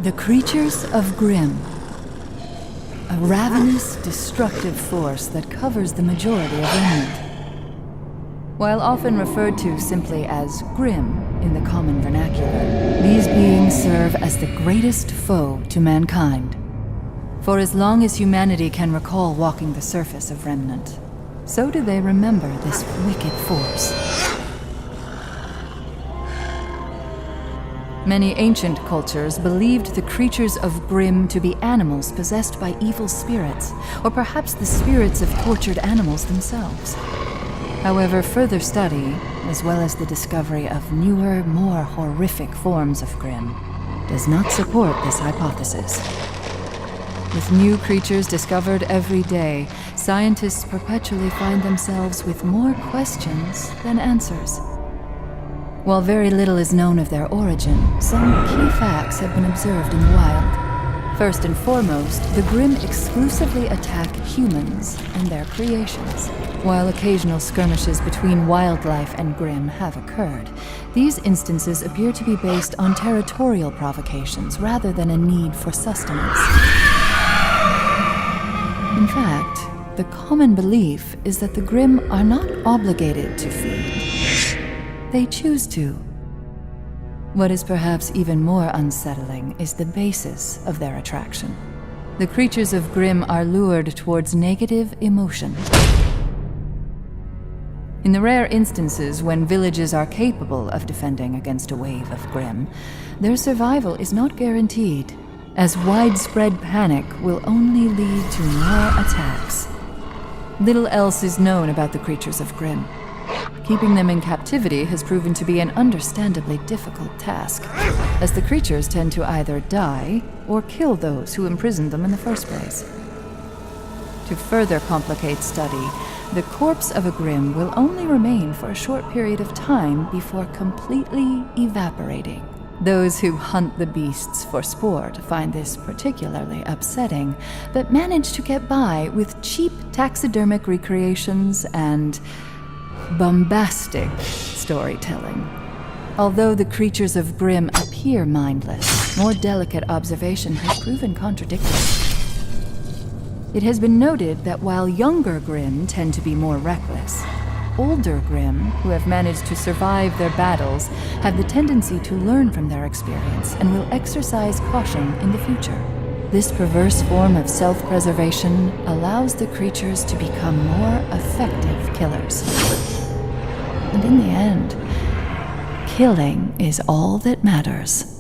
The creatures of RWBY. A ravenous, destructive force that covers the majority of Remnant. While often referred to simply as Grimm in the common vernacular, these beings serve as the greatest foe to mankind. For as long as humanity can recall walking the surface of Remnant, so do they remember this wicked force. Many ancient cultures believed the creatures of RWBY to be animals possessed by evil spirits, or perhaps the spirits of tortured animals themselves. However, further study, as well as the discovery of newer, more horrific forms of RWBY, does not support this hypothesis. With new creatures discovered every day, scientists perpetually find themselves with more questions than answers. While very little is known of their origin, some key facts have been observed in the wild. First and foremost, the RWBY exclusively attack humans and their creations. While occasional skirmishes between wildlife and RWBY have occurred, these instances appear to be based on territorial provocations rather than a need for sustenance. In fact, the common belief is that the RWBY are not obligated to feed. They choose to. What is perhaps even more unsettling is the basis of their attraction. The creatures of RWBY are lured towards negative emotion. In the rare instances when villages are capable of defending against a wave of RWBY, their survival is not guaranteed, as widespread panic will only lead to more attacks. Little else is known about the creatures of RWBY. Keeping them in captivity has proven to be an understandably difficult task, as the creatures tend to either die or kill those who imprisoned them in the first place. To further complicate study, the corpse of a RWBY will only remain for a short period of time before completely evaporating. Those who hunt the beasts for sport find this particularly upsetting, but manage to get by with cheap taxidermic recreations and bombastic storytelling. Although the creatures of RWBY appear mindless, more delicate observation has proven contradictory. It has been noted that while younger RWBY tend to be more reckless, older RWBY, who have managed to survive their battles, have the tendency to learn from their experience and will exercise caution in the future. This perverse form of self-preservation allows the creatures to become more effective killers. And in the end, killing is all that matters.